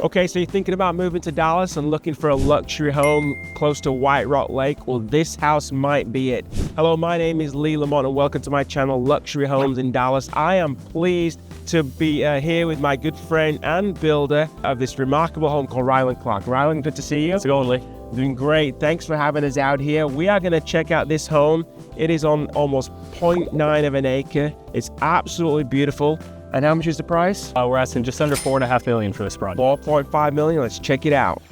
Okay, so you're thinking about moving to Dallas and looking for a luxury home close to White Rock Lake? Well, this house might be it. Hello, my name is Lamont and welcome to my channel, Luxury Homes in Dallas. I am pleased to be here with my good friend and builder of this remarkable home called Ryland Clark. Ryland, good to see you. How's it going, Lee? Doing great. Thanks for having us out here. We are going to check out this home. It is on almost 0.9 of an acre. It's absolutely beautiful. And how much is the price? We're asking just under $4.5 million for this project. 4.5 million. Let's check it out.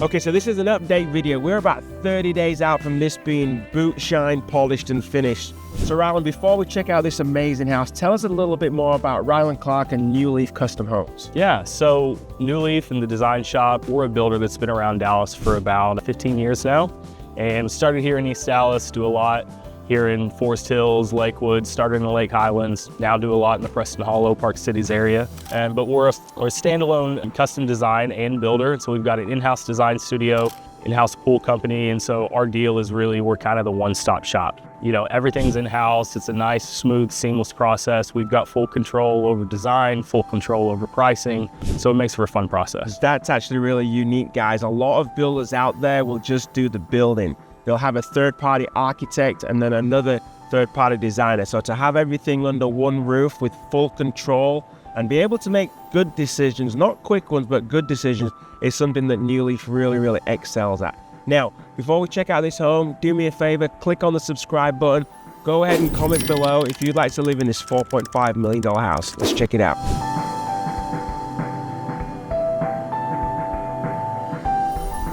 Okay, so this is an update video. We're about 30 days out from this being boot shine, polished and finished. So Ryland, before we check out this amazing house, tell us a little bit more about Ryland Clark and New Leaf Custom Homes. Yeah, so New Leaf and the design shop, we're a builder that's been around Dallas for about 15 years now. And started here in East Dallas, do a lot here in Forest Hills, Lakewood, started in the Lake Highlands, now do a lot in the Preston Hollow, Park Cities area. But we're a standalone custom design and builder. So we've got an in-house design studio, in-house pool company. And so our deal is really, we're kind of the one-stop shop. You know, everything's in-house. It's a nice, smooth, seamless process. We've got full control over design, full control over pricing. So it makes for a fun process. That's actually really unique, guys. A lot of builders out there will just do the building. They'll have a third-party architect and then another third-party designer. So to have everything under one roof with full control and be able to make good decisions, not quick ones, but good decisions, is something that New Leaf really excels at. Now, before we check out this home, do me a favor, click on the subscribe button. Go ahead and comment below if you'd like to live in this $4.5 million house. Let's check it out.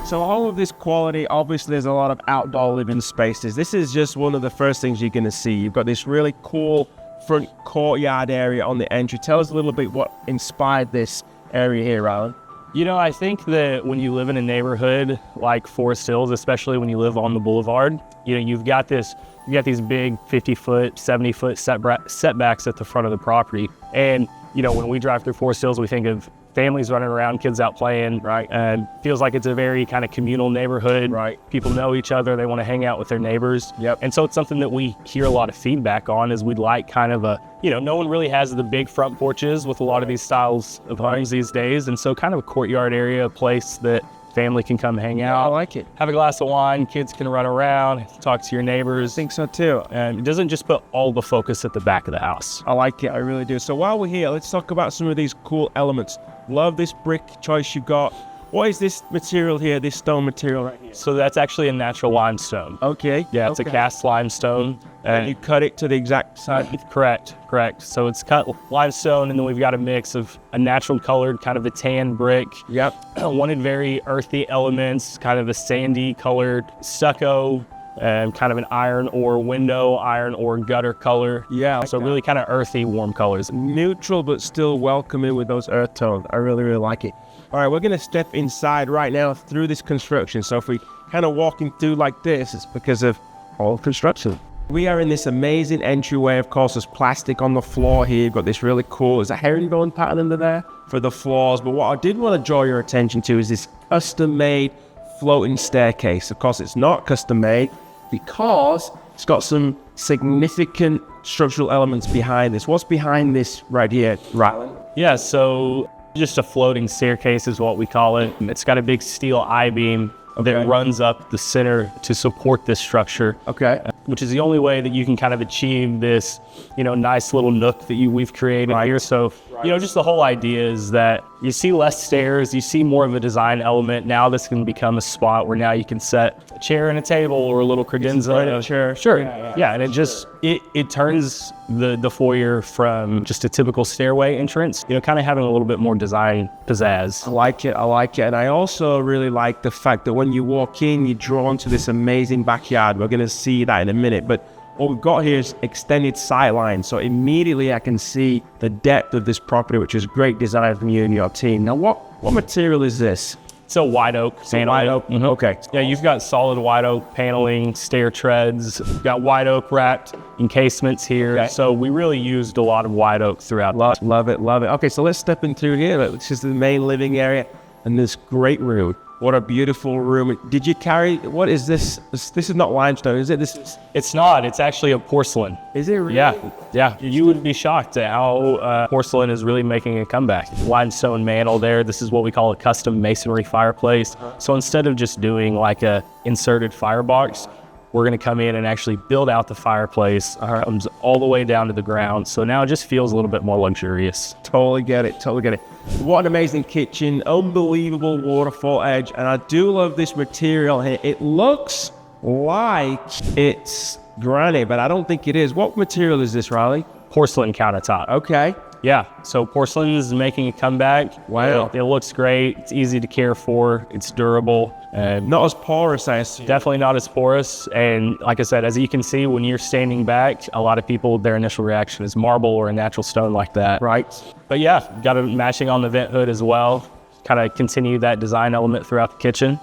So all of this quality, obviously there's a lot of outdoor living spaces. This is just one of the first things you're going to see. You've got this really cool front courtyard area on the entry. Tell us a little bit what inspired this area here, Ryland. You know, I think that when you live in a neighborhood like Forest Hills, especially when you live on the boulevard, you know, you've got these big 50-foot, 70-foot setbacks at the front of the property. And, you know, when we drive through Forest Hills, we think of families running around, kids out playing, right? And feels like it's a very kind of communal neighborhood. Right. People know each other. They want to hang out with their neighbors. Yep. And so it's something that we hear a lot of feedback on is we'd like kind of a, you know, no one really has the big front porches with a lot of these styles of homes these days. And so kind of a courtyard area, a place that family can come hang out. I like it. Have a glass of wine, kids can run around, talk to your neighbors. I think so too. And it doesn't just put all the focus at the back of the house. I like it, I really do. So while we're here, let's talk about some of these cool elements. Love this brick choice you got. What is this material here, this stone material right here? So that's actually a natural limestone. Okay. Yeah, it's a cast limestone. And you cut it to the exact size? Correct. So it's cut limestone, and then we've got a mix of a natural colored, kind of a tan brick. Yep. Wanted very earthy elements, kind of a sandy colored stucco, and kind of an iron ore window, iron ore gutter color. Yeah. So really kind of earthy, warm colors. Neutral, but still welcoming with those earth tones. I really like it. All right, we're gonna step inside right now through this construction. So if we kind of walking through like this, it's because of all construction. We are in this amazing entryway. Of course, there's plastic on the floor here. You've got this really cool, there's a herringbone pattern under there for the floors. But what I did want to draw your attention to is this custom-made floating staircase. Of course, it's not custom-made because it's got some significant structural elements behind this. What's behind this right here, Ryland? Yeah, so just a floating staircase is what we call it. It's got a big steel I-beam that runs up the center to support this structure. Okay. Which is the only way that you can kind of achieve this, you know, nice little nook that we've created here. So, you know, just the whole idea is that you see less stairs, you see more of a design element. Now this can become a spot where now you can set a chair and a table or a little credenza. Chair. Sure. Yeah, and it just, it turns the foyer from just a typical stairway entrance, you know, kind of having a little bit more design pizzazz. I like it. And I also really like the fact that when you walk in, you're drawn to this amazing backyard. We're gonna see that in a minute, but what we've got here is extended sight lines. So immediately I can see the depth of this property, which is great design from you and your team. Now, what material is this? So white oak paneling. White oak. Mm-hmm. Okay. Yeah, you've got solid white oak paneling, stair treads. You've got white oak wrapped encasements here. Okay. So we really used a lot of white oak throughout. Love it. Okay, so let's step in through here. This is the main living area and this great room. What a beautiful room. Did you carry, what is this? This is not limestone, is it? This is, It's not. It's actually a porcelain. is it really? Yeah. You would be shocked at how porcelain is really making a comeback. Limestone mantle there. This is what we call a custom masonry fireplace. So instead of just doing like a inserted firebox, we're going to come in and actually build out the fireplace. Comes all the way down to the ground. So now it just feels a little bit more luxurious. Totally get it, totally get it. What an amazing kitchen, unbelievable waterfall edge. And I do love this material here. It looks like it's granite, but I don't think it is. What material is this, Riley? Porcelain countertop. Okay. Yeah, so porcelain is making a comeback. Wow. It looks great. It's easy to care for. It's durable. Not as porous, I assume. Definitely not as porous. And like I said, as you can see, when you're standing back, a lot of people, their initial reaction is marble or a natural stone like that. Right. But yeah, got it matching on the vent hood as well. Kind of continue that design element throughout the kitchen.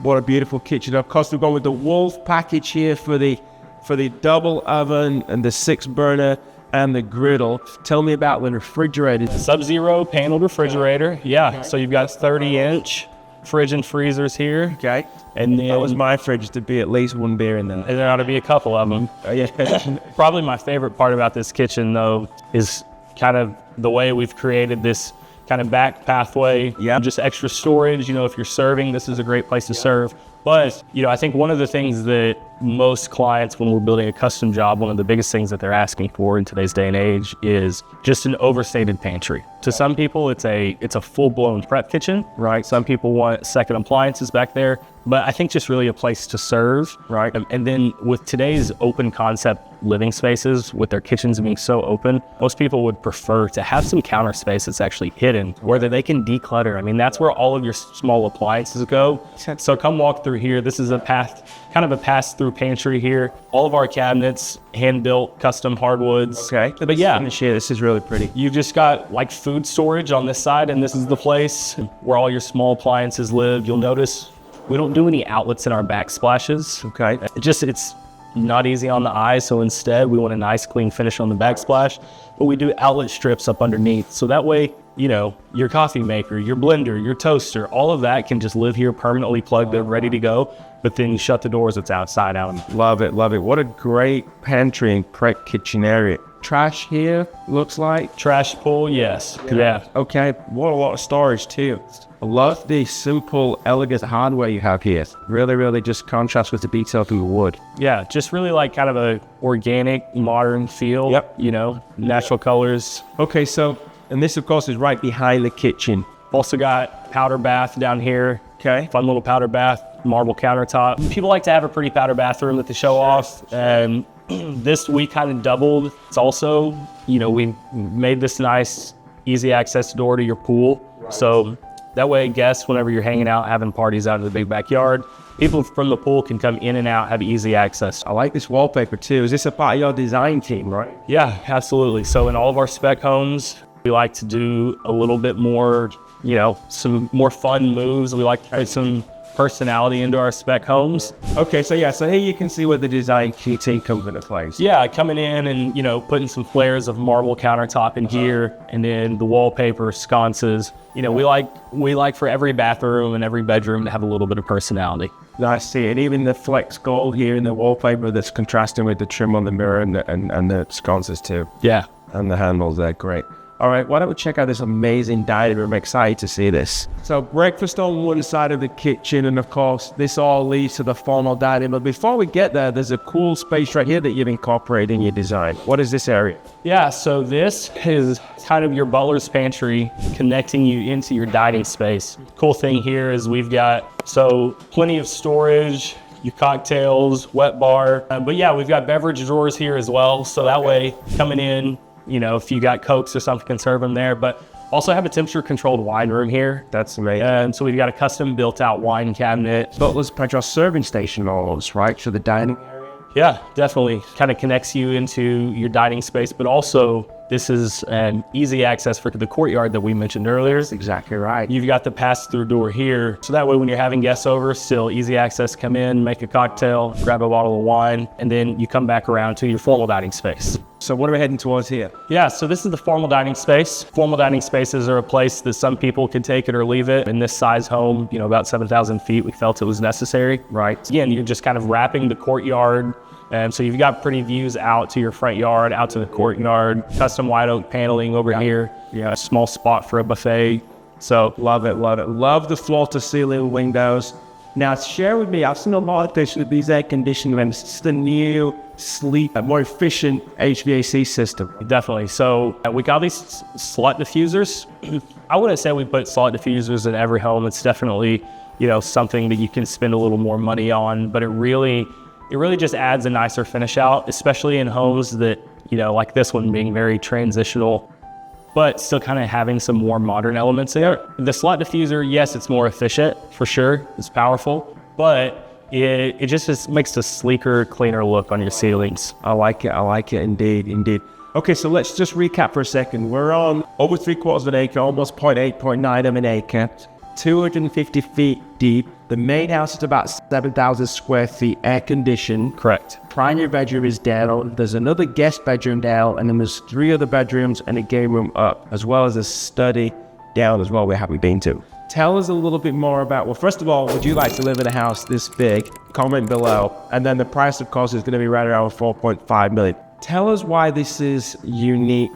What a beautiful kitchen. Of course, we've gone with the Wolf package here for the double oven and the 6-burner and the griddle. Tell me about the refrigerator. Sub-zero paneled refrigerator. Yeah, so you've got 30-inch fridge and freezers here. Okay. And then That was my fridge, to be at least one beer in there. and there ought to be a couple of them. Yeah. Probably my favorite part about this kitchen, though, is kind of the way we've created this kind of back pathway. Yeah. Just extra storage. If you're serving, this is a great place to serve. But, I think one of the things that most clients, when we're building a custom job, one of the biggest things that they're asking for in today's day and age is just an overstated pantry. To some people, it's a full-blown prep kitchen. Right. Some people want second appliances back there. But I think just really a place to serve. Right. And then with today's open concept living spaces, with their kitchens being so open, most people would prefer to have some counter space that's actually hidden, where they can declutter. I mean, that's where all of your small appliances go. So come walk through here. This is a pass-through pantry here. All of our cabinets, hand-built, custom hardwoods. Okay. But yeah, This is really pretty. you've just got like food storage on this side, and this is the place where all your small appliances live. You'll notice we don't do any outlets in our backsplashes. Okay. It's not easy on the eye, so instead we want a nice clean finish on the backsplash, but we do outlet strips up underneath. So that way, your coffee maker, your blender, your toaster, all of that can just live here permanently plugged in, ready to go. But then you shut the doors, it's outside out. Love it, love it. What a great pantry and prep kitchen area. Trash here, looks like. Trash pull, yes. Yeah. Okay, what a lot of storage too. I love the simple, elegant hardware you have here. Really, really just contrasts with the detail through the wood. Yeah, just really like kind of a organic, modern feel. Yep. Natural colors. Okay, so, and this of course is right behind the kitchen. Also got powder bath down here. Okay. Fun little powder bath, marble countertop. People like to have a pretty powder bathroom that they show off. This we kind of doubled. It's also, we made this nice, easy access door to your pool. Right. So that way guests, whenever you're hanging out, having parties out in the big backyard, people from the pool can come in and out, have easy access. I like this wallpaper too. Is this a part of your design team, right? Yeah, absolutely. So in all of our spec homes, we like to do a little bit more, some more fun moves. We like to put some personality into our spec homes. Okay, so here you can see where the design team comes into place. Yeah, coming in and, putting some flares of marble countertop in here, and then the wallpaper, sconces. We like for every bathroom and every bedroom to have a little bit of personality. I see it. Even the flex gold here in the wallpaper that's contrasting with the trim on the mirror and the sconces too. Yeah. And the handles, they're great. All right, why don't we check out this amazing dining room? I'm excited to see this. So breakfast on one side of the kitchen, and of course, this all leads to the formal dining. But before we get there, there's a cool space right here that you've incorporated in your design. What is this area? Yeah, so this is kind of your butler's pantry connecting you into your dining space. Cool thing here is we've got, plenty of storage, your cocktails, wet bar. But yeah, we've got beverage drawers here as well. So that way, coming in, if you got Cokes or something, can serve them there. But also have a temperature-controlled wine room here. That's amazing. So we've got a custom built-out wine cabinet. Butler's Pantry, serving station almost, right? So the dining area? Yeah, definitely. Kind of connects you into your dining space, but also This is an easy access for the courtyard that we mentioned earlier. That's exactly right. You've got the pass-through door here. So that way when you're having guests over, still easy access, come in, make a cocktail, grab a bottle of wine, and then you come back around to your formal dining space. So what are we heading towards here? Yeah, so this is the formal dining space. Formal dining spaces are a place that some people can take it or leave it. In this size home, about 7,000 feet, we felt it was necessary. Right. Again, you're just kind of wrapping the courtyard. And so you've got pretty views out to your front yard, out to the courtyard, custom white oak paneling over here. Yeah, a small spot for a buffet. So love it, love it. Love the floor to ceiling windows. Now share with me, I've seen a lot of this with these air conditioning vents. It's the new, sleek, more efficient HVAC system. Definitely. So we got these slot diffusers. I wouldn't say we put slot diffusers in every home. It's definitely, something that you can spend a little more money on, but it really just adds a nicer finish out, especially in homes that, like this one being very transitional, but still kind of having some more modern elements there. The slot diffuser, yes, it's more efficient for sure. It's powerful, but it just makes a sleeker, cleaner look on your ceilings. I like it indeed, indeed. Okay, so let's just recap for a second. We're on over 3/4 of an acre, almost 0.8, 0.9 of an acre, 250 feet deep. The main house is about 7,000 square feet, air conditioned. Correct. Primary bedroom is down. There's another guest bedroom down, and then there's 3 other bedrooms and a game room up, as well as a study down as well we haven't been to. Tell us a little bit more about, well, first of all, would you like to live in a house this big? Comment below. And then the price, of course, is going to be right around 4.5 million. Tell us why this is unique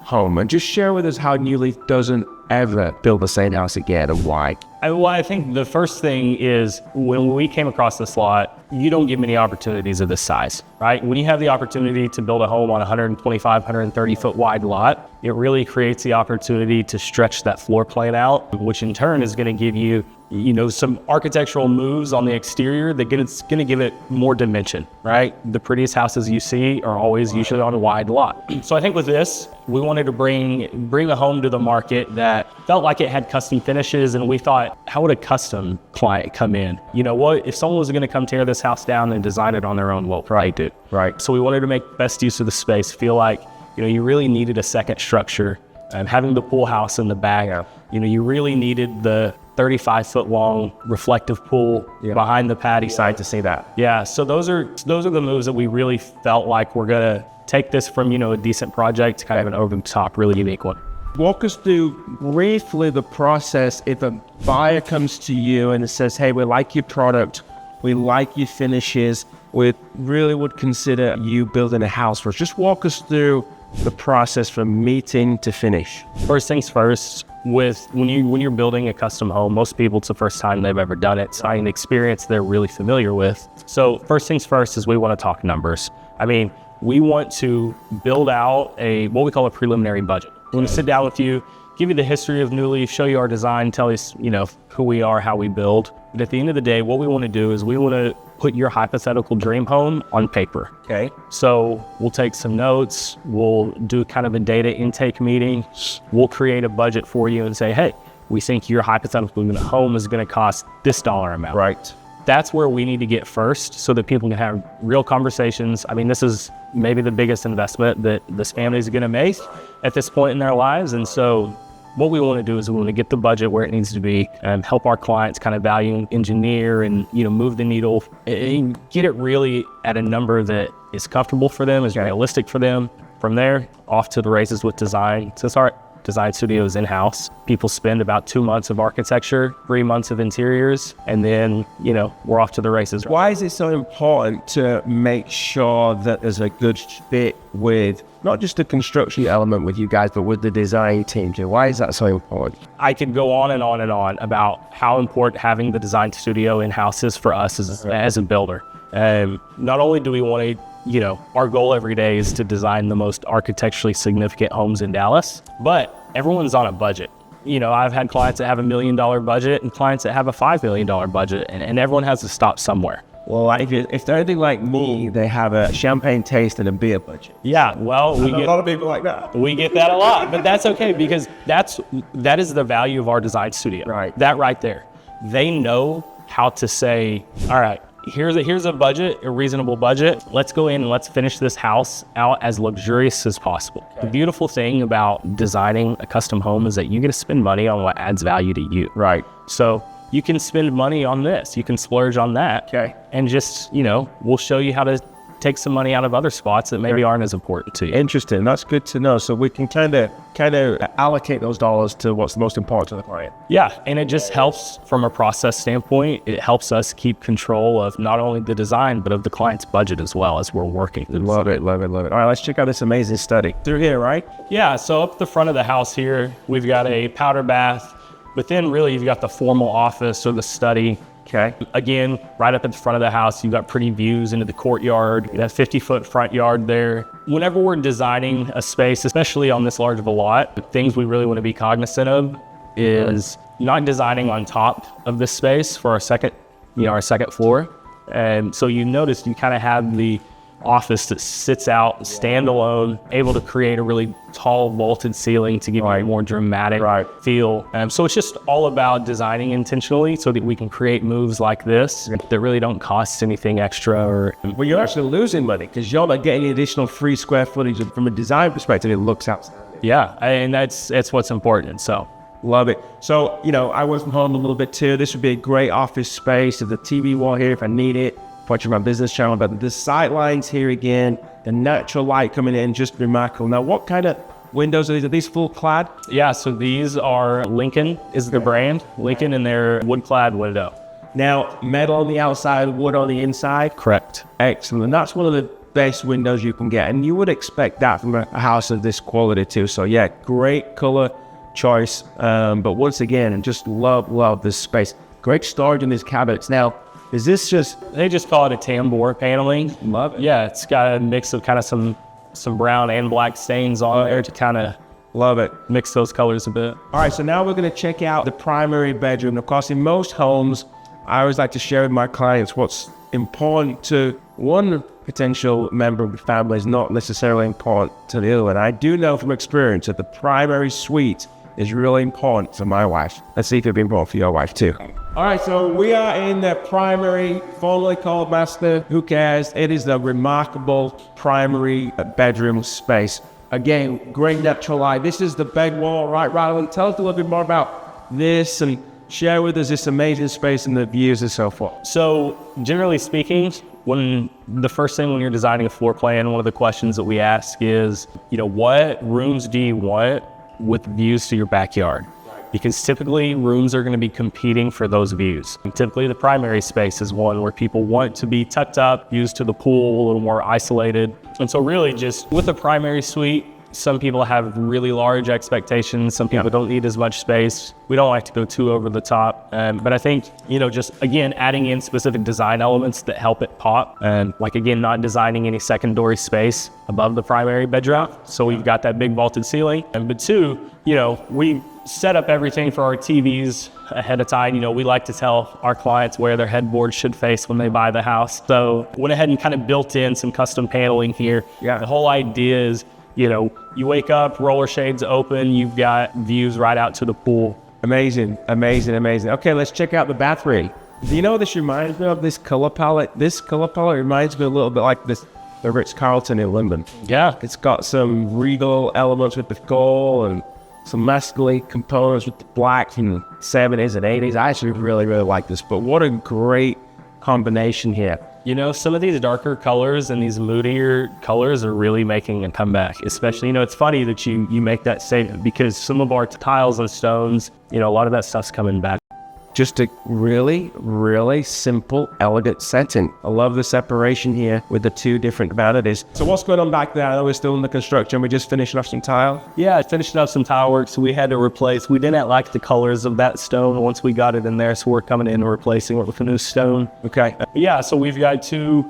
home, and just share with us how New Leaf doesn't ever build the same house again and why. I think the first thing is when we came across this lot, you don't get many opportunities of this size, right? When you have the opportunity to build a home on a 125, 130 foot wide lot, it really creates the opportunity to stretch that floor plan out, which in turn is going to give you, some architectural moves on the exterior that it's going to give it more dimension, right? The prettiest houses you see are always usually on a wide lot. So I think with this, we wanted to bring a home to the market that felt like it had custom finishes, and we thought, how would a custom client come in? You know what? If someone was going to come tear this house down and design it on their own, well, right, dude. Right. So we wanted to make best use of the space, feel like, you really needed a second structure. Having the pool house in the back, you really needed the 35 foot long reflective pool behind the patio. Excited to see that. Yeah, so those are the moves that we really felt like we're gonna take this from, a decent project to kind of an over the top, really unique one. Walk us through briefly the process if a buyer comes to you and says, hey, we like your product, we like your finishes, we really would consider you building a house for us. Just walk us through the process from meeting to finish. First things first, when you're building a custom home, most people, it's the first time they've ever done it. So an experience they're really familiar with. So first things first is we want to talk numbers. We want to build out what we call a preliminary budget. We want to sit down with you, give you the history of New Leaf, show you our design, tell you, who we are, how we build. But at the end of the day, what we want to do is we want to put your hypothetical dream home on paper. Okay. So we'll take some notes, we'll do kind of a data intake meeting, we'll create a budget for you and say, hey, we think your hypothetical home is going to cost this dollar amount. Right. That's where we need to get first so that people can have real conversations. This is maybe the biggest investment that this family is going to make at this point in their lives. And so what we want to do is we want to get the budget where it needs to be and help our clients kind of value engineer and, move the needle and get it really at a number that is comfortable for them, is realistic for them. From there, off to the races with design. So our design studio is in-house. People spend about 2 months of architecture, 3 months of interiors, and then, we're off to the races. Why is it so important to make sure that there's a good fit with not just the construction element with you guys, but with the design team too? Why is that so important? I could go on and on and on about how important having the design studio in-house is for us as a builder. Not only do we want to, our goal every day is to design the most architecturally significant homes in Dallas, but everyone's on a budget. I've had clients that have $1 million budget and clients that have a $5 million budget, and everyone has to stop somewhere. Well, if they're anything like me, they have a champagne taste and a beer budget. Yeah, well, a lot of people like that. We get that a lot, but that's okay because that is the value of our design studio. Right. That right there. They know how to say, all right, here's a budget, a reasonable budget. Let's go in and let's finish this house out as luxurious as possible. The beautiful thing about designing a custom home is that you get to spend money on what adds value to you. Right. So you can spend money on this, you can splurge on that, and just, we'll show you how to take some money out of other spots that maybe aren't as important to you. Interesting. That's good to know. So we can kind of allocate those dollars to what's the most important to the client. Yeah, and it just helps from a process standpoint. It helps us keep control of not only the design, but of the client's budget as well as we're working. Love it. All right, let's check out this amazing study. Through here, right? Yeah, so up the front of the house here, we've got a powder bath, but then really you've got the formal office or the study. Okay. Again, right up at the front of the house, you've got pretty views into the courtyard, that 50-foot front yard there. Whenever we're designing a space, especially on this large of a lot, the things we really want to be cognizant of is not designing on top of this space for our second floor. And so you notice you kind of have the office that sits out standalone, able to create a really tall vaulted ceiling to give you a more dramatic feel. So it's just all about designing intentionally so that we can create moves like this that really don't cost anything extra. Well, you're actually losing money because you're not getting additional free square footage. From a design perspective, it looks outstanding. Yeah, and that's what's important. So love it. So, I work from home a little bit too. This would be a great office space. There's a TV wall here if I need it. Watching my business channel, but the sight lines here again, the natural light coming in, just remarkable. Now, what kind of windows are these? Are these full clad? Yeah, so these are Lincoln is the brand. Lincoln and their wood clad window. Now, metal on the outside, wood on the inside? Correct. Excellent. And that's one of the best windows you can get. And you would expect that from a house of this quality too. So yeah, great color choice. But once again, and just love this space. Great storage in these cabinets. Now, is this they just call it a tambour paneling. Love it. Yeah, it's got a mix of kind of some brown and black stains on there to kind of love it. Mix those colors a bit. All right, so now we're going to check out the primary bedroom. Of course, in most homes, I always like to share with my clients what's important to one potential member of the family is not necessarily important to the other. And I do know from experience that the primary suite is really important for my wife. Let's see if it'd be important for your wife too. All right, so we are in the primary, formerly called master. Who cares? It is the remarkable primary bedroom space. Again, great natural light. This is the bed wall, right, Ryland? Tell us a little bit more about this and share with us this amazing space and the views and so forth. So generally speaking, when you're designing a floor plan, one of the questions that we ask is, what rooms do you want with views to your backyard? Because typically rooms are going to be competing for those views. And typically the primary space is one where people want to be tucked up, used to the pool, a little more isolated. And so really just with a primary suite, some people have really large expectations. Some people don't need as much space. We don't like to go too over the top. But I think, just again, adding in specific design elements that help it pop. And like, again, not designing any secondary space above the primary bedroom. So we've got that big vaulted ceiling. But two, we set up everything for our TVs ahead of time. We like to tell our clients where their headboard should face when they buy the house. So went ahead and kind of built in some custom paneling here. Yeah. The whole idea is, you wake up, roller shades open, you've got views right out to the pool. Amazing. Okay, let's check out the bathroom. Do you know what this reminds me of? This color palette? This color palette reminds me a little bit like the Ritz-Carlton in London. Yeah. It's got some regal elements with the gold and some masculine components with the black from the 70s and 80s. I actually really like this, but what a great combination here. Some of these darker colors and these moodier colors are really making a comeback, especially, it's funny that you make that statement because some of our tiles and stones, a lot of that stuff's coming back. Just a really simple, elegant setting. I love the separation here with the two different vanities. So what's going on back there? I know we're still in the construction. We're just finishing off some tile. Yeah, finishing up some tile work. So we had to replace. We didn't like the colors of that stone once we got it in there. So we're coming in and replacing it with a new stone. Okay. Yeah, so we've got two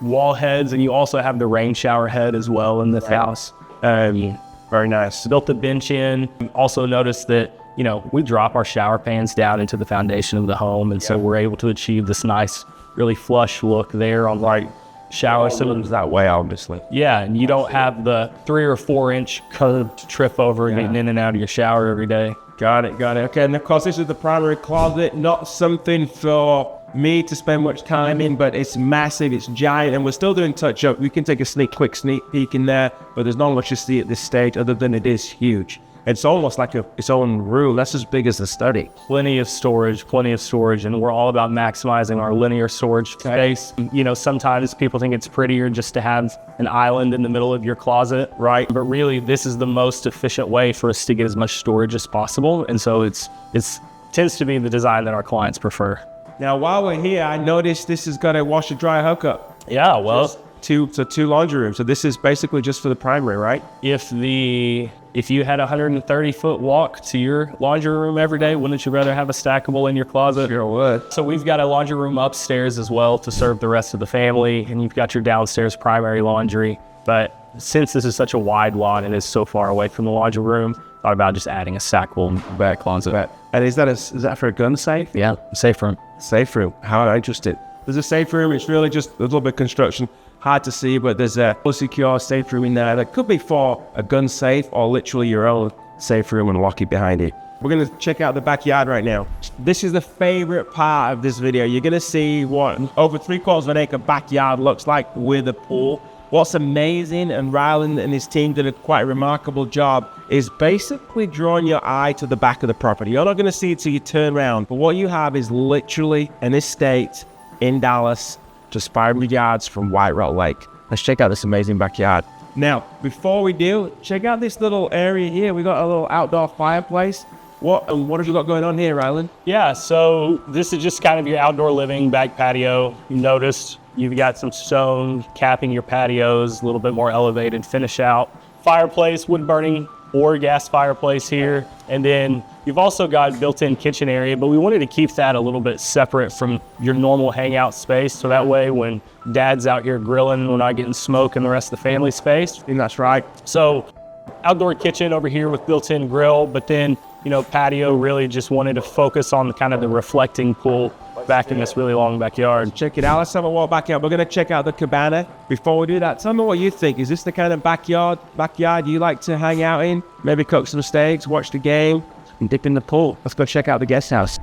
wall heads and you also have the rain shower head as well in this house. Very nice. Built the bench in. Also noticed that we drop our shower pans down into the foundation of the home. And so we're able to achieve this nice, really flush look there on the shower. It's that way, obviously. Yeah, and you don't have the 3 or 4 inch curved trip over getting in and out of your shower every day. Got it. Okay, and of course, this is the primary closet, not something for me to spend much time in, but it's massive, it's giant, and we're still doing touch-up. We can take a quick sneak peek in there, but there's not much to see at this stage other than it is huge. It's almost like its own room. That's as big as the study. Plenty of storage, and we're all about maximizing our linear storage space. You know, sometimes people think it's prettier just to have an island in the middle of your closet, right? But really, this is the most efficient way for us to get as much storage as possible. And so it tends to be the design that our clients prefer. Now, while we're here, I noticed this has got a washer dryer hookup. Yeah, well, two laundry rooms. So this is basically just for the primary, right? If you had a 130-foot walk to your laundry room every day, wouldn't you rather have a stackable in your closet? Sure would. So we've got a laundry room upstairs as well to serve the rest of the family, and you've got your downstairs primary laundry. But since this is such a wide lawn and is so far away from the laundry room, thought about just adding a stackable in the back closet. And is that for a gun safe? Yeah, safe room. Safe room. How interesting. There's a safe room. It's really just a little bit of construction. Hard to see, but there's a fully secure safe room in there that could be for a gun safe or literally your own safe room and lock it behind it. We're going to check out the backyard right now. This is the favorite part of this video. You're going to see what over 3/4 of an acre backyard looks like with a pool. What's amazing, and Ryland and his team did a quite remarkable job, is basically drawing your eye to the back of the property. You're not going to see it till you turn around, but what you have is literally an estate in Dallas, just 500 yards from White Rock Lake. Let's check out this amazing backyard. Now, before we do, check out this little area here. We got a little outdoor fireplace. What have you got going on here, Ryland? Yeah, so this is just kind of your outdoor living back patio. You noticed you've got some stone capping your patios, a little bit more elevated finish out. Fireplace, wood burning or gas fireplace here. And then you've also got built-in kitchen area, but we wanted to keep that a little bit separate from your normal hangout space. So that way when dad's out here grilling, we're not getting smoke in the rest of the family space. I think that's right. So outdoor kitchen over here with built-in grill, but then, you know, patio, really just wanted to focus on the reflecting pool back in this really long backyard. Check it out. Let's have a walk back out. We're going to check out the cabana. Before we do that, tell me what you think. Is this the kind of backyard you like to hang out in? Maybe cook some steaks, watch the game, and dip in the pool. Let's go check out the guest house.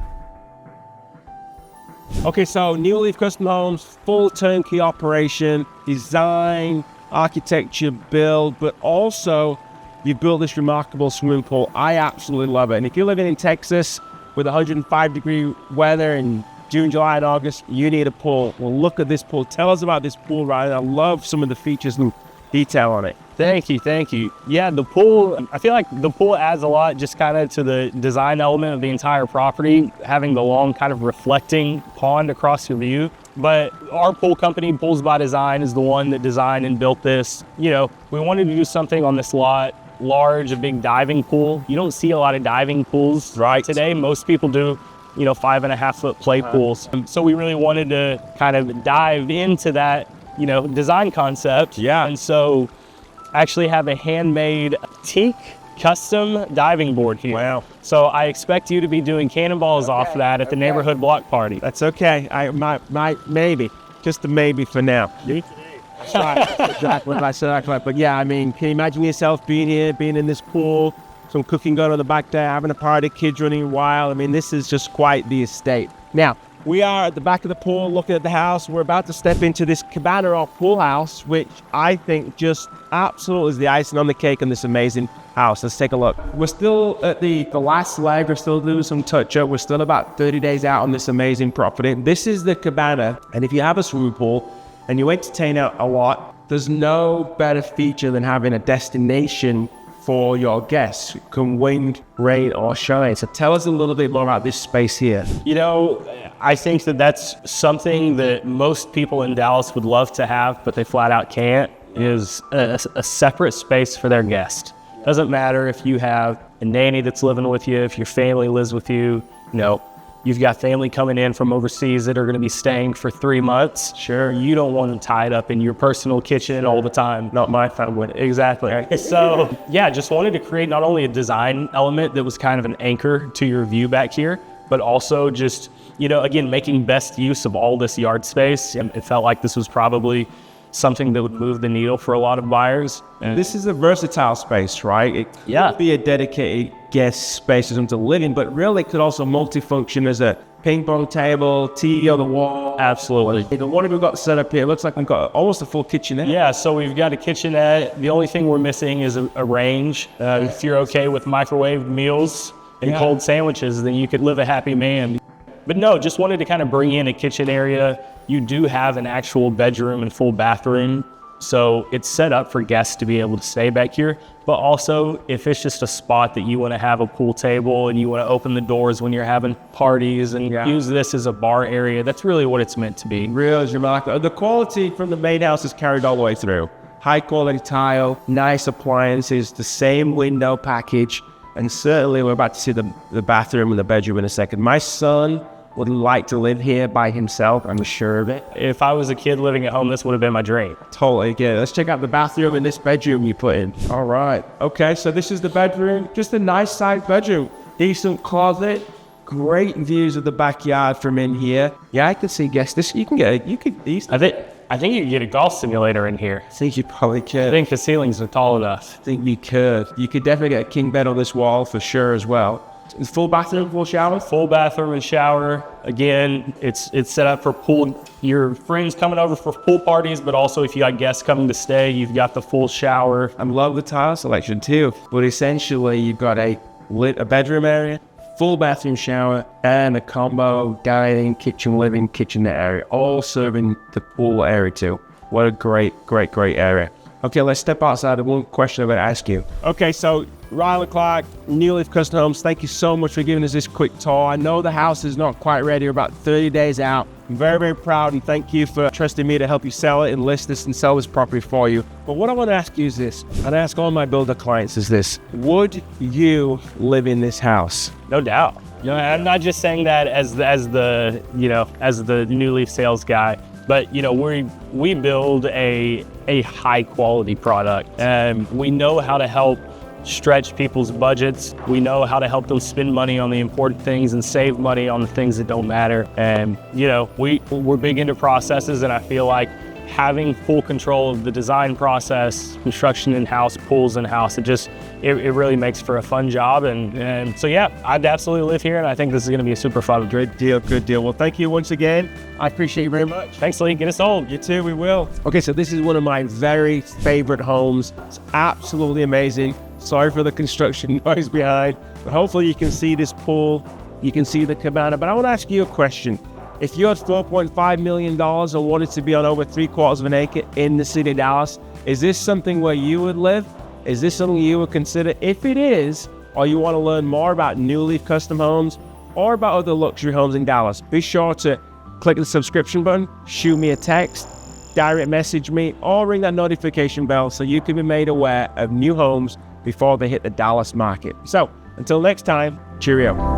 Okay, so New Leaf Custom Homes, full turnkey operation, design, architecture, build, but also you built this remarkable swimming pool. I absolutely love it. And if you're living in Texas with 105-degree weather in June, July, and August, you need a pool. Well, look at this pool. Tell us about this pool, Ryan. I love some of the features and detail on it. Thank you. Yeah, the pool, I feel like the pool adds a lot just kind of to the design element of the entire property, having the long kind of reflecting pond across your view. But our pool company, Pools by Design, is the one that designed and built this. You know, we wanted to do something on this lot, large, a big diving pool. You don't see a lot of diving pools today. Most people do, 5.5-foot play pools. So we really wanted to kind of dive into that, design concept. Yeah. And so actually have a handmade teak custom diving board here. Wow. So I expect you to be doing cannonballs off that at the neighborhood block party. That's okay. I might maybe, just a maybe for now. Exactly what I said. But yeah, I mean, can you imagine yourself being here, being in this pool, some cooking going on the back there, having a party, kids running wild? I mean, this is just quite the estate. Now, we are at the back of the pool looking at the house. We're about to step into this cabana or pool house, which I think just absolutely is the icing on the cake on this amazing house. Let's take a look. We're still at the last leg. We're still doing some touch-up. We're still about 30 days out on this amazing property. This is the cabana, and if you have a swimming pool and you entertain out a lot, there's no better feature than having a destination for your guests. It can wind, rain, or shine. So tell us a little bit more about this space here. I think that's something that most people in Dallas would love to have, but they flat out can't, is a separate space for their guest. Doesn't matter if you have a nanny that's living with you, if your family lives with you, you've got family coming in from overseas that are going to be staying for 3 months. Sure. You don't want them tied up in your personal kitchen all the time. Not my family. Exactly. So yeah, just wanted to create not only a design element that was kind of an anchor to your view back here, but also just, again, making best use of all this yard space. And it felt like this was probably something that would move the needle for a lot of buyers. And this is a versatile space, right? It could be a dedicated guest space for them to live in, but really it could also multifunction as a ping pong table, TV on the wall. Absolutely. The one we've got set up here looks like we've got almost a full kitchenette. Yeah, so we've got a kitchenette. The only thing we're missing is a range. If you're okay with microwave meals and cold sandwiches, then you could live a happy man. But no, just wanted to kind of bring in a kitchen area. You do have an actual bedroom and full bathroom. So it's set up for guests to be able to stay back here. But also, if it's just a spot that you want to have a pool table and you want to open the doors when you're having parties and use this as a bar area, that's really what it's meant to be. Real as your market. The quality from the main house is carried all the way through. High quality tile, nice appliances, the same window package. And certainly we're about to see the bathroom and the bedroom in a second. My son would like to live here by himself, I'm sure of it. If I was a kid living at home, this would have been my dream. Totally get it. Let's check out the bathroom and this bedroom you put in. All right. Okay, so this is the bedroom. Just a nice sized bedroom. Decent closet. Great views of the backyard from in here. Yeah, I can see guests. I think you could get a golf simulator in here. I think you probably could. I think the ceilings are tall enough. I think you could. You could definitely get a king bed on this wall for sure as well. Full bathroom, full shower? Full bathroom and shower. Again, it's set up for pool. Your friends coming over for pool parties, but also if you got guests coming to stay, you've got the full shower. I love the tile selection too. But essentially, you've got a bedroom area, full bathroom shower, and a combo dining, kitchen, living, kitchenette area, all serving the pool area too. What a great area. Okay, let's step outside. One question I'm going to ask you. Okay, so Riley Clark, New Leaf Custom Homes, thank you so much for giving us this quick tour. I know the house is not quite ready. We're about 30 days out. I'm very, very proud, and thank you for trusting me to help you sell it and list this and sell this property for you. But what I want to ask you is this, and I ask all my builder clients is this: would you live in this house? No doubt. You know, I'm not just saying that as the New Leaf sales guy, but you know, we build a high quality product, and we know how to help stretch people's budgets. We know how to help them spend money on the important things and save money on the things that don't matter. And you know, we're big into processes, and I feel like having full control of the design process, construction in-house, pools in-house, it really makes for a fun job. And so yeah, I'd absolutely live here, and I think this is going to be a super fun. Great deal, good deal. Well, thank you once again. I appreciate you very much. Thanks, Lee. Get us sold. You too, we will. Okay, so this is one of my very favorite homes. It's absolutely amazing. Sorry for the construction noise behind, but hopefully you can see this pool, you can see the cabana. But I want to ask you a question. If you had $4.5 million and wanted to be on over 3/4 of an acre in the city of Dallas, is this something where you would live? Is this something you would consider? If it is, or you want to learn more about New Leaf Custom Homes or about other luxury homes in Dallas, be sure to click the subscription button, shoot me a text, direct message me, or ring that notification bell so you can be made aware of new homes before they hit the Dallas market. So until next time, cheerio.